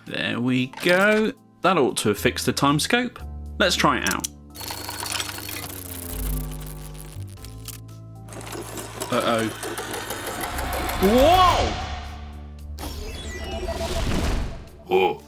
There we go. That ought to have fixed the time scope. Let's try it out. Uh-oh. Whoa! Oh.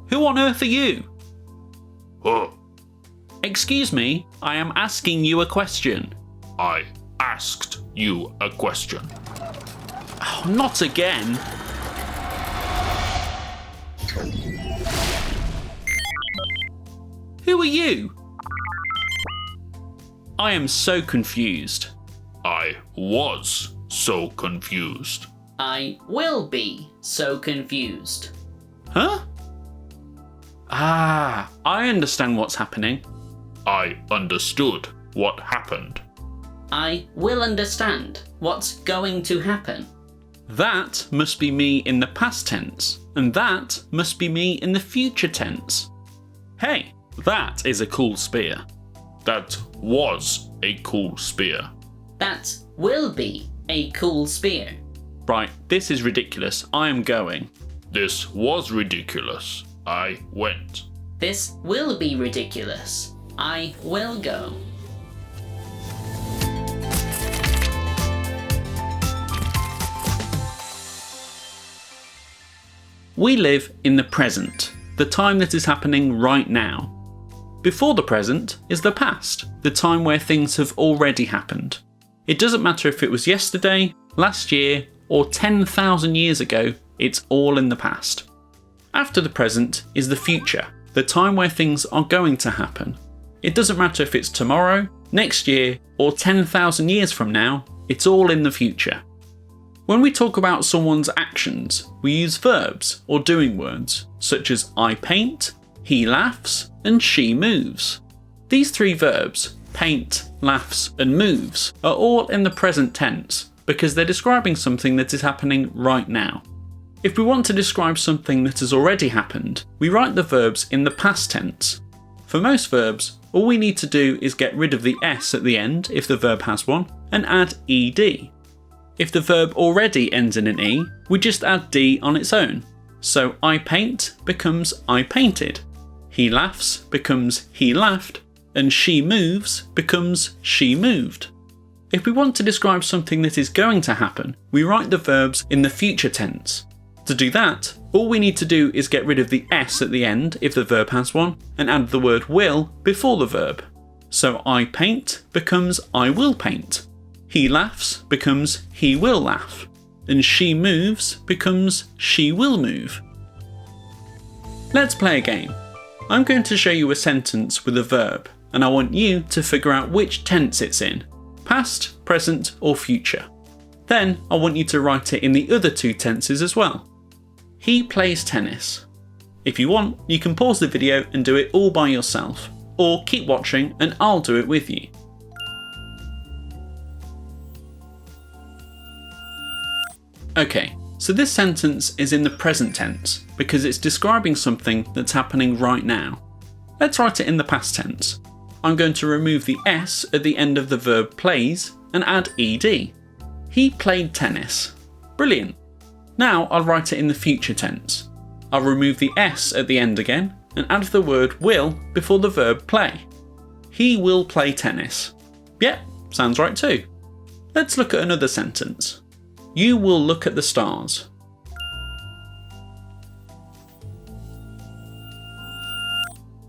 Who on earth are you? Oh. Excuse me, I am asking you a question. I asked you a question. Oh, not again. Who are you? I am so confused. I was so confused. I will be so confused. Huh? Ah, I understand what's happening. I understood what happened. I will understand what's going to happen. That must be me in the past tense, and that must be me in the future tense. Hey, that is a cool spear. That was a cool spear. That will be a cool spear. Right, this is ridiculous. I am going. This was ridiculous. I went. This will be ridiculous. I will go. We live in the present, the time that is happening right now. Before the present is the past, the time where things have already happened. It doesn't matter if it was yesterday, last year, or 10,000 years ago, it's all in the past. After the present is the future, the time where things are going to happen. It doesn't matter if it's tomorrow, next year, or 10,000 years from now, it's all in the future. When we talk about someone's actions, we use verbs or doing words, such as I paint, he laughs, and she moves. These three verbs, paint, laughs, and moves, are all in the present tense because they're describing something that is happening right now. If we want to describe something that has already happened, we write the verbs in the past tense. For most verbs, all we need to do is get rid of the s at the end if the verb has one, and add ed. If the verb already ends in an e, we just add d on its own. So I paint becomes I painted, he laughs becomes he laughed, and she moves becomes she moved. If we want to describe something that is going to happen, we write the verbs in the future tense. To do that, all we need to do is get rid of the s at the end if the verb has one, and add the word will before the verb. So I paint becomes I will paint, he laughs becomes he will laugh, and she moves becomes she will move. Let's play a game. I'm going to show you a sentence with a verb, and I want you to figure out which tense it's in, past, present, or future. Then I want you to write it in the other two tenses as well. He plays tennis. If you want, you can pause the video and do it all by yourself, or keep watching and I'll do it with you. Okay, so this sentence is in the present tense because it's describing something that's happening right now. Let's write it in the past tense. I'm going to remove the s at the end of the verb plays and add ed. He played tennis. Brilliant. Now I'll write it in the future tense. I'll remove the s at the end again and add the word will before the verb play. He will play tennis. Yep, sounds right too. Let's look at another sentence. You will look at the stars.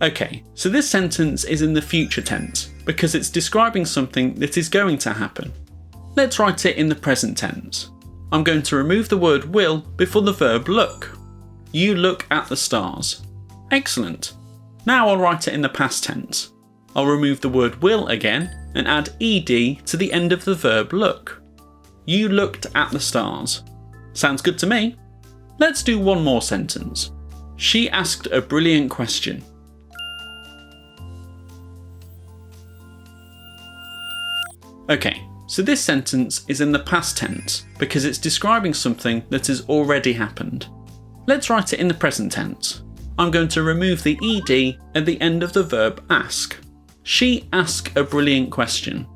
Okay, so this sentence is in the future tense because it's describing something that is going to happen. Let's write it in the present tense. I'm going to remove the word will before the verb look. You look at the stars. Excellent. Now I'll write it in the past tense. I'll remove the word will again and add ed to the end of the verb look. You looked at the stars. Sounds good to me. Let's do one more sentence. She asked a brilliant question. Okay, so this sentence is in the past tense because it's describing something that has already happened. Let's write it in the present tense. I'm going to remove the ed at the end of the verb ask. She asked a brilliant question.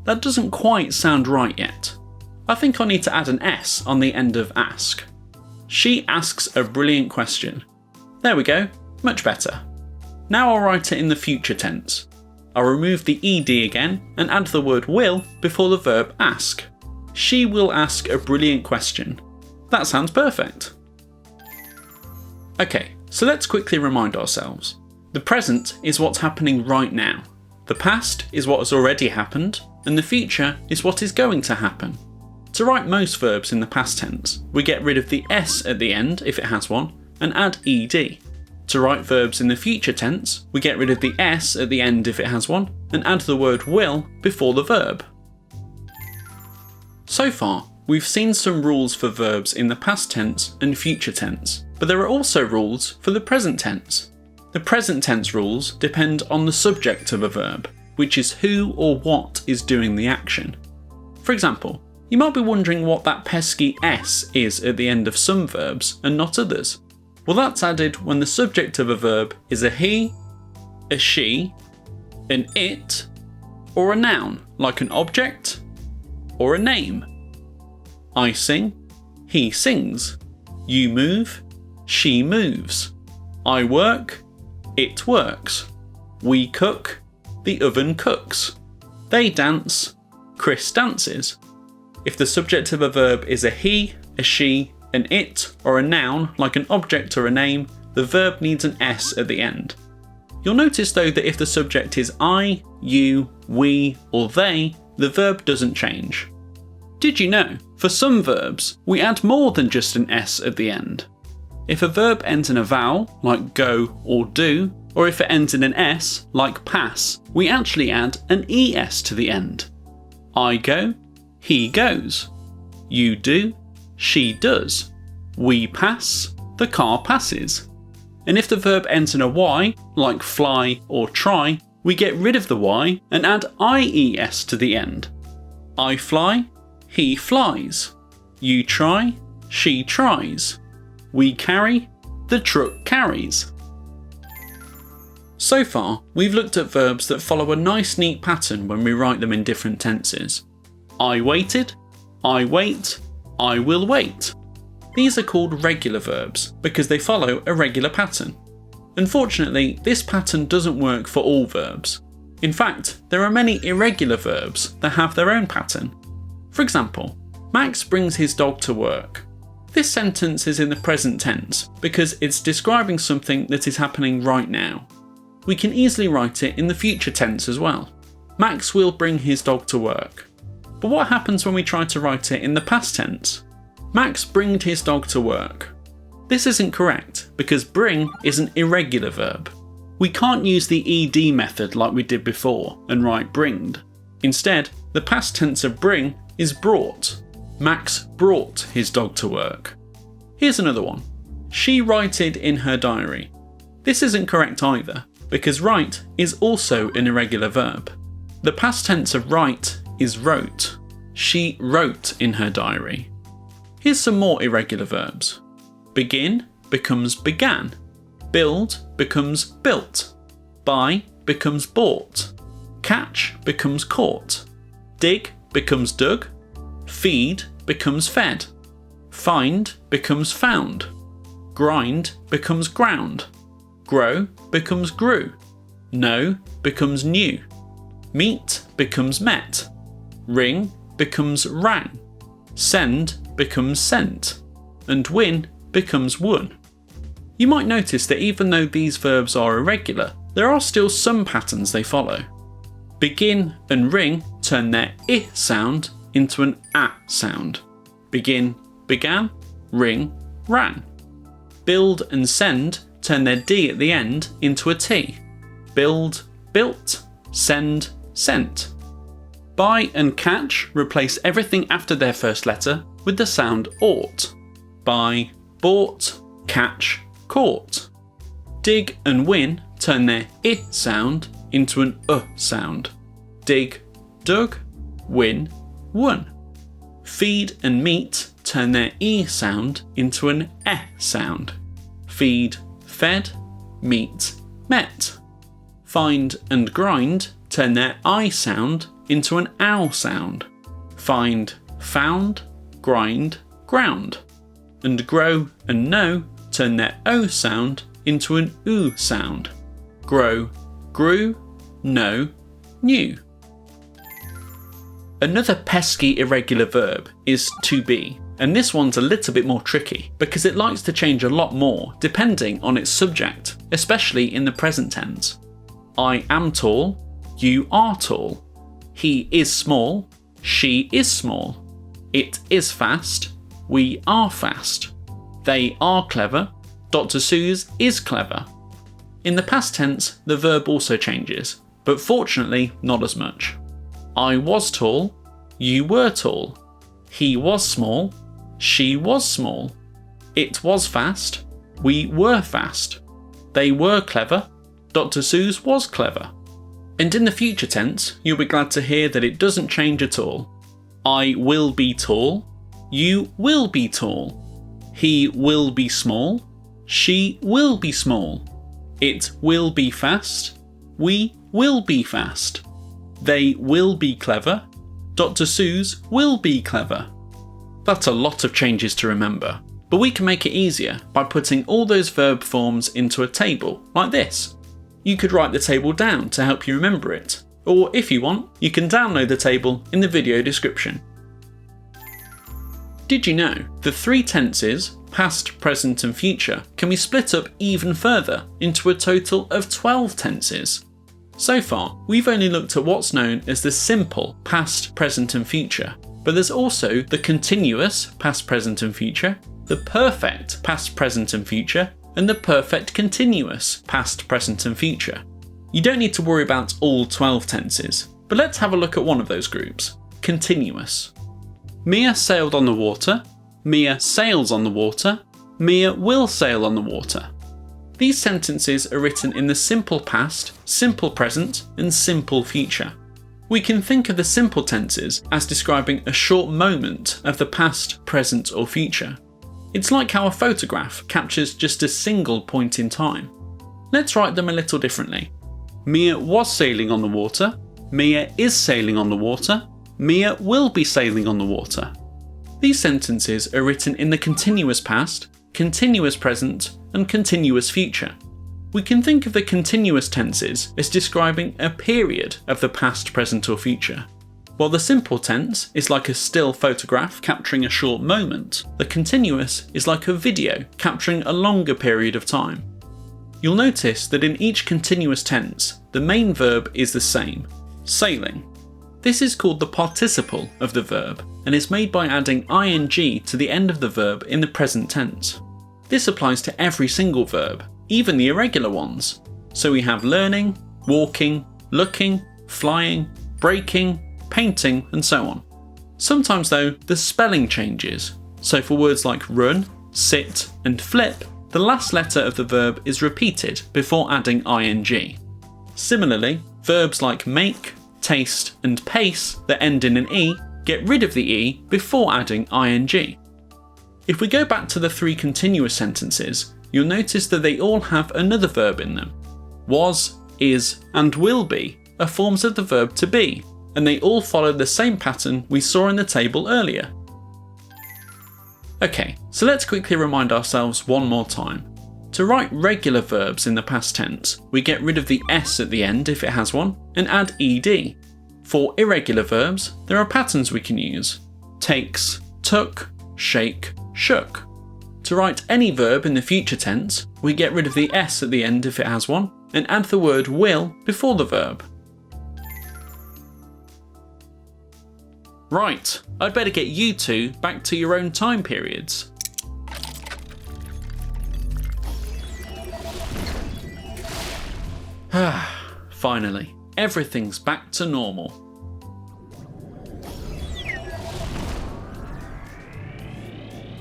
That doesn't quite sound right yet. I think I need to add an s on the end of ask. She asks a brilliant question. There we go, much better. Now I'll write it in the future tense. I'll remove the ed again and add the word will before the verb ask. She will ask a brilliant question. That sounds perfect. Okay, so let's quickly remind ourselves. The present is what's happening right now. The past is what has already happened, and the future is what is going to happen. To write most verbs in the past tense, we get rid of the s at the end if it has one, and add ed. To write verbs in the future tense, we get rid of the s at the end if it has one, and add the word will before the verb. So far, we've seen some rules for verbs in the past tense and future tense, but there are also rules for the present tense. The present tense rules depend on the subject of a verb, which is who or what is doing the action. For example, you might be wondering what that pesky s is at the end of some verbs and not others. Well, that's added when the subject of a verb is a he, a she, an it, or a noun like an object or a name. I sing, he sings. You move, she moves. I work, it works. We cook, the oven cooks. They dance, Chris dances. If the subject of a verb is a he, a she, an it, or a noun like an object or a name, the verb needs an s at the end. You'll notice though that if the subject is I, you, we, or they, the verb doesn't change. Did you know, for some verbs, we add more than just an s at the end? If a verb ends in a vowel, like go or do, or if it ends in an s, like pass, we actually add an es to the end. I go, he goes. You do, she does. We pass, the car passes. And if the verb ends in a y, like fly or try, we get rid of the y and add ies to the end. I fly, he flies. You try, she tries. We carry, the truck carries. So far, we've looked at verbs that follow a nice neat pattern when we write them in different tenses. I waited, I wait, I will wait. These are called regular verbs because they follow a regular pattern. Unfortunately, this pattern doesn't work for all verbs. In fact, there are many irregular verbs that have their own pattern. For example, Max brings his dog to work. This sentence is in the present tense because it's describing something that is happening right now. We can easily write it in the future tense as well. Max will bring his dog to work. But what happens when we try to write it in the past tense? Max bringed his dog to work. This isn't correct because bring is an irregular verb. We can't use the ed method like we did before and write bringed. Instead, the past tense of bring is brought. Max brought his dog to work. Here's another one. She righted in her diary. This isn't correct either, because write is also an irregular verb. The past tense of write is wrote. She wrote in her diary. Here's some more irregular verbs. Begin becomes began. Build becomes built. Buy becomes bought. Catch becomes caught. Dig becomes dug. Feed becomes fed. Find becomes found. Grind becomes ground. Grow becomes grew. Know becomes knew. Meet becomes met. Ring becomes rang. Send becomes sent. And win becomes won. You might notice that even though these verbs are irregular, there are still some patterns they follow. Begin and ring turn their I sound into an A sound. Begin, began, ring, rang. Build and send turn their D at the end into a T. Build, built, send, sent. Buy and catch replace everything after their first letter with the sound ought. Buy, bought, catch, caught. Dig and win turn their I sound into an sound. Dig, dug, win, won. Feed and meet turn their E sound into an E sound. Feed, fed, meet, met. Find and grind turn their I sound into an OW sound. Find, found, grind, ground. and grow and know turn their O sound into an oo sound. Grow, grew, know, knew. Another pesky irregular verb is to be, and this one's a little bit more tricky because it likes to change a lot more depending on its subject, especially in the present tense. I am tall, you are tall. He is small, she is small. It is fast, we are fast. They are clever, Dr. Seuss is clever. In the past tense, the verb also changes, but fortunately not as much. I was tall, you were tall. He was small, she was small. It was fast, we were fast. They were clever, Dr. Seuss was clever. And in the future tense, you'll be glad to hear that it doesn't change at all. I will be tall, you will be tall. He will be small, she will be small. It will be fast, we will be fast. They will be clever, Dr. Seuss will be clever. That's a lot of changes to remember, but we can make it easier by putting all those verb forms into a table, like this. You could write the table down to help you remember it, or if you want, you can download the table in the video description. Did you know the three tenses, past, present and future, can be split up even further into a total of 12 tenses? So far, we've only looked at what's known as the simple past, present and future, but there's also the continuous past, present and future, the perfect past, present and future, and the perfect continuous past, present and future. You don't need to worry about all 12 tenses, but let's have a look at one of those groups, continuous. Mia sailed on the water, Mia sails on the water, Mia will sail on the water. These sentences are written in the simple past, simple present, and simple future. We can think of the simple tenses as describing a short moment of the past, present, or future. It's like how a photograph captures just a single point in time. Let's write them a little differently. Mia was sailing on the water, Mia is sailing on the water, Mia will be sailing on the water. These sentences are written in the continuous past, continuous present, and continuous future. We can think of the continuous tenses as describing a period of the past, present, or future. While the simple tense is like a still photograph capturing a short moment, the continuous is like a video capturing a longer period of time. You'll notice that in each continuous tense, the main verb is the same, sailing. This is called the participle of the verb and is made by adding ing to the end of the verb in the present tense. This applies to every single verb, even the irregular ones. So we have learning, walking, looking, flying, breaking, painting, and so on. Sometimes though, the spelling changes. So for words like run, sit, and flip, the last letter of the verb is repeated before adding ing. Similarly, verbs like make, taste, and pace that end in an e get rid of the e before adding ing. If we go back to the three continuous sentences, you'll notice that they all have another verb in them. Was, is, and will be are forms of the verb to be, and they all follow the same pattern we saw in the table earlier. Okay, so let's quickly remind ourselves one more time. To write regular verbs in the past tense, we get rid of the s at the end if it has one, and add ed. For irregular verbs, there are patterns we can use. Takes, took, shake, shook. To write any verb in the future tense, we get rid of the s at the end if it has one, and add the word will before the verb. Right, I'd better get you two back to your own time periods. Finally, everything's back to normal.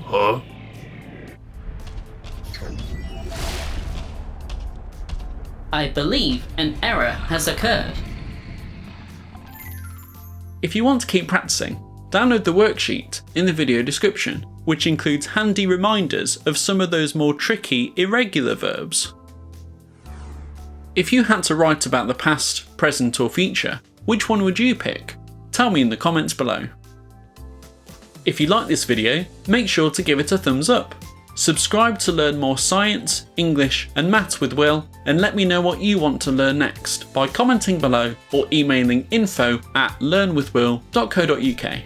Huh? I believe an error has occurred. If you want to keep practicing, download the worksheet in the video description, which includes handy reminders of some of those more tricky irregular verbs. If you had to write about the past, present or future, which one would you pick? Tell me in the comments below. If you like this video, make sure to give it a thumbs up. Subscribe to learn more science, English and maths with Will, and let me know what you want to learn next by commenting below or emailing info@learnwithwill.co.uk.